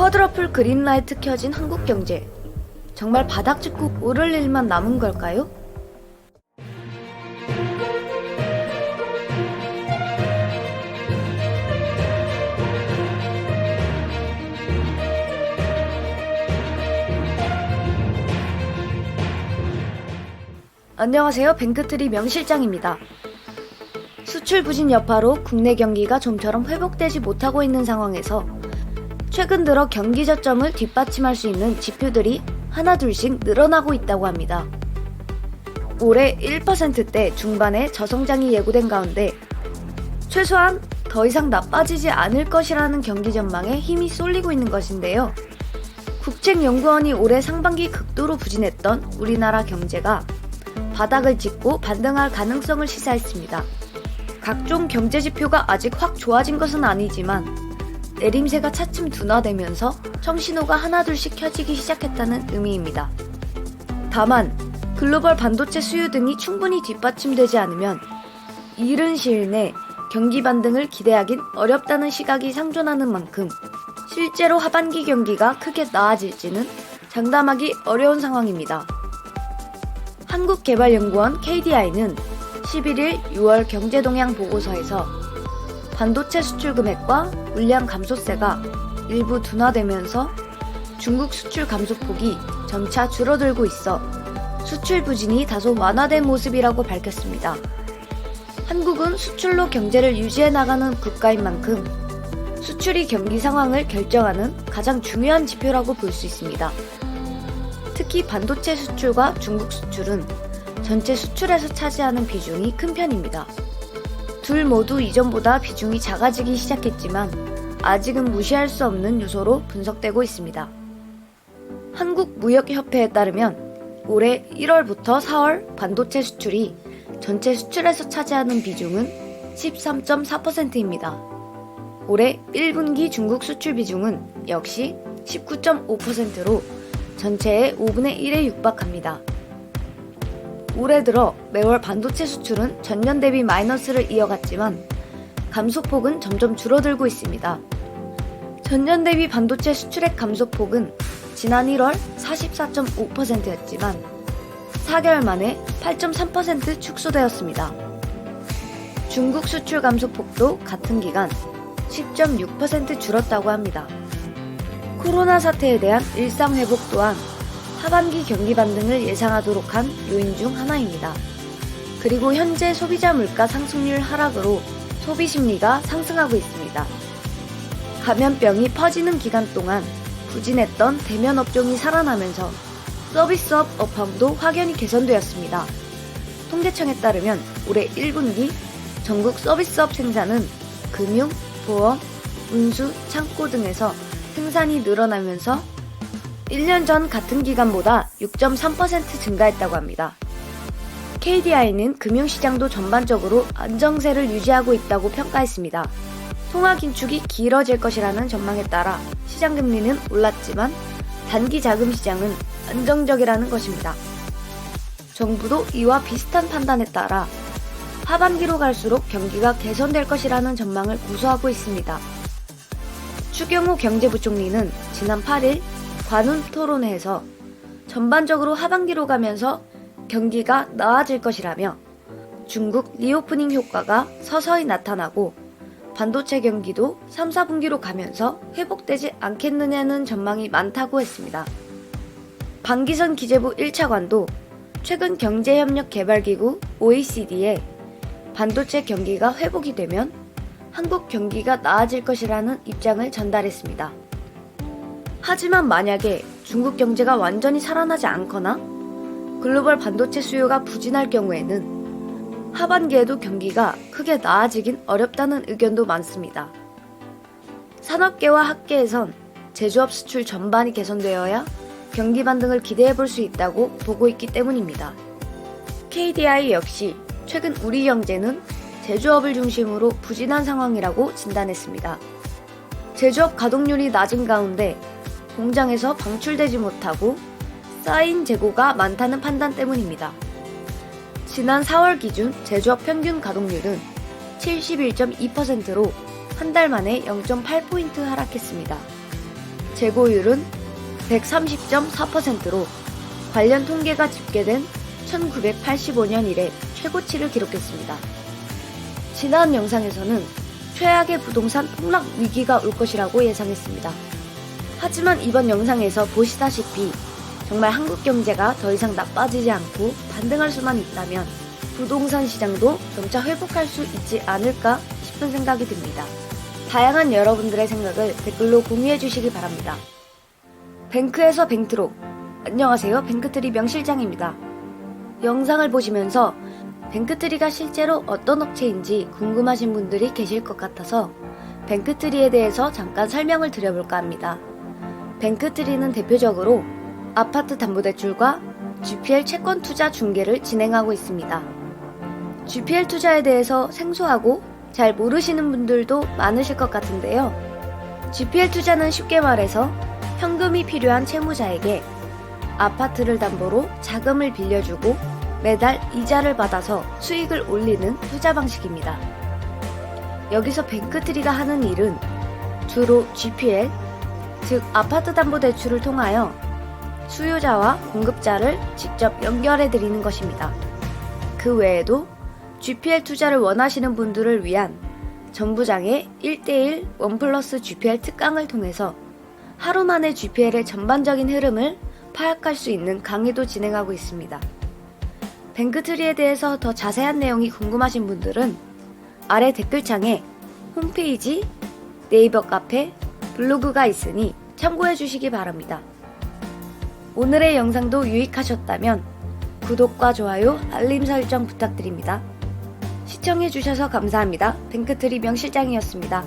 쿼드러플 그린라이트 켜진 한국 경제. 정말 바닥 짚고 오를 일만 남은 걸까요? 안녕하세요. 뱅크트리 명실장입니다. 수출 부진 여파로 국내 경기가 좀처럼 회복되지 못하고 있는 상황에서 최근 들어 경기 저점을 뒷받침할 수 있는 지표들이 하나둘씩 늘어나고 있다고 합니다. 올해 1%대 중반의 저성장이 예고된 가운데 최소한 더 이상 나빠지지 않을 것이라는 경기 전망에 힘이 쏠리고 있는 것인데요. 국책연구원이 올해 상반기 극도로 부진했던 우리나라 경제가 바닥을 짚고 반등할 가능성을 시사했습니다. 각종 경제지표가 아직 확 좋아진 것은 아니지만 내림세가 차츰 둔화되면서 청신호가 하나둘씩 켜지기 시작했다는 의미입니다. 다만 글로벌 반도체 수요 등이 충분히 뒷받침되지 않으면 이른 시일 내 경기 반등을 기대하긴 어렵다는 시각이 상존하는 만큼 실제로 하반기 경기가 크게 나아질지는 장담하기 어려운 상황입니다. 한국개발연구원 KDI는 11일 6월 경제동향 보고서에서 반도체 수출 금액과 물량 감소세가 일부 둔화되면서 중국 수출 감소폭이 점차 줄어들고 있어 수출 부진이 다소 완화된 모습이라고 밝혔습니다. 한국은 수출로 경제를 유지해 나가는 국가인 만큼 수출이 경기 상황을 결정하는 가장 중요한 지표라고 볼 수 있습니다. 특히 반도체 수출과 중국 수출은 전체 수출에서 차지하는 비중이 큰 편입니다. 둘 모두 이전보다 비중이 작아지기 시작했지만 아직은 무시할 수 없는 요소로 분석되고 있습니다. 한국무역협회에 따르면 올해 1월부터 4월 반도체 수출이 전체 수출에서 차지하는 비중은 13.4%입니다. 올해 1분기 중국 수출 비중은 역시 19.5%로 전체의 5분의 1에 육박합니다. 올해 들어 매월 반도체 수출은 전년 대비 마이너스를 이어갔지만 감소폭은 점점 줄어들고 있습니다. 전년 대비 반도체 수출액 감소폭은 지난 1월 44.5%였지만 4개월 만에 8.3% 축소되었습니다. 중국 수출 감소폭도 같은 기간 10.6% 줄었다고 합니다. 코로나 사태에 대한 일상 회복 또한 하반기 경기 반등을 예상하도록 한 요인 중 하나입니다. 그리고 현재 소비자 물가 상승률 하락으로 소비 심리가 상승하고 있습니다. 감염병이 퍼지는 기간 동안 부진했던 대면 업종이 살아나면서 서비스업 업황도 확연히 개선되었습니다. 통계청에 따르면 올해 1분기 전국 서비스업 생산은 금융, 보험, 운수, 창고 등에서 생산이 늘어나면서 1년 전 같은 기간보다 6.3% 증가했다고 합니다. KDI는 금융시장도 전반적으로 안정세를 유지하고 있다고 평가했습니다. 통화 긴축이 길어질 것이라는 전망에 따라 시장금리는 올랐지만 단기 자금 시장은 안정적이라는 것입니다. 정부도 이와 비슷한 판단에 따라 하반기로 갈수록 경기가 개선될 것이라는 전망을 고수하고 있습니다. 추경호 경제부총리는 지난 8일 관훈 토론회에서 전반적으로 하반기로 가면서 경기가 나아질 것이라며 중국 리오프닝 효과가 서서히 나타나고 반도체 경기도 3, 4분기로 가면서 회복되지 않겠느냐는 전망이 많다고 했습니다. 방기선 기재부 1차관도 최근 경제협력개발기구 OECD에 반도체 경기가 회복이 되면 한국 경기가 나아질 것이라는 입장을 전달했습니다. 하지만 만약에 중국 경제가 완전히 살아나지 않거나 글로벌 반도체 수요가 부진할 경우에는 하반기에도 경기가 크게 나아지긴 어렵다는 의견도 많습니다. 산업계와 학계에선 제조업 수출 전반이 개선되어야 경기 반등을 기대해 볼 수 있다고 보고 있기 때문입니다. KDI 역시 최근 우리 경제는 제조업을 중심으로 부진한 상황이라고 진단했습니다. 제조업 가동률이 낮은 가운데 공장에서 방출되지 못하고 쌓인 재고가 많다는 판단 때문입니다. 지난 4월 기준 제조업 평균 가동률은 71.2%로 한 달 만에 0.8포인트 하락했습니다. 재고율은 130.4%로 관련 통계가 집계된 1985년 이래 최고치를 기록했습니다. 지난 영상에서는 최악의 부동산 폭락 위기가 올 것이라고 예상했습니다. 하지만 이번 영상에서 보시다시피 정말 한국 경제가 더 이상 나빠지지 않고 반등할 수만 있다면 부동산 시장도 점차 회복할 수 있지 않을까 싶은 생각이 듭니다. 다양한 여러분들의 생각을 댓글로 공유해 주시기 바랍니다. 뱅크에서 뱅트로. 안녕하세요, 뱅크트리 명실장입니다. 영상을 보시면서 뱅크트리가 실제로 어떤 업체인지 궁금하신 분들이 계실 것 같아서 뱅크트리에 대해서 잠깐 설명을 드려볼까 합니다. 뱅크트리는 대표적으로 아파트 담보대출과 GPL 채권 투자 중개를 진행하고 있습니다. GPL 투자에 대해서 생소하고 잘 모르시는 분들도 많으실 것 같은데요. GPL 투자는 쉽게 말해서 현금이 필요한 채무자에게 아파트를 담보로 자금을 빌려주고 매달 이자를 받아서 수익을 올리는 투자 방식입니다. 여기서 뱅크트리가 하는 일은 주로 GPL, 즉 아파트 담보대출을 통하여 수요자와 공급자를 직접 연결해 드리는 것입니다. 그 외에도 GPL 투자를 원하시는 분들을 위한 전부장의 1:1 1+ GPL 특강을 통해서 하루 만에 GPL의 전반적인 흐름을 파악할 수 있는 강의도 진행하고 있습니다. 뱅크트리에 대해서 더 자세한 내용이 궁금하신 분들은 아래 댓글창에 홈페이지, 네이버 카페, 블로그가 있으니 참고해 주시기 바랍니다. 오늘의 영상도 유익하셨다면 구독과 좋아요, 알림 설정 부탁드립니다. 시청해 주셔서 감사합니다. 뱅크트리 명실장이었습니다.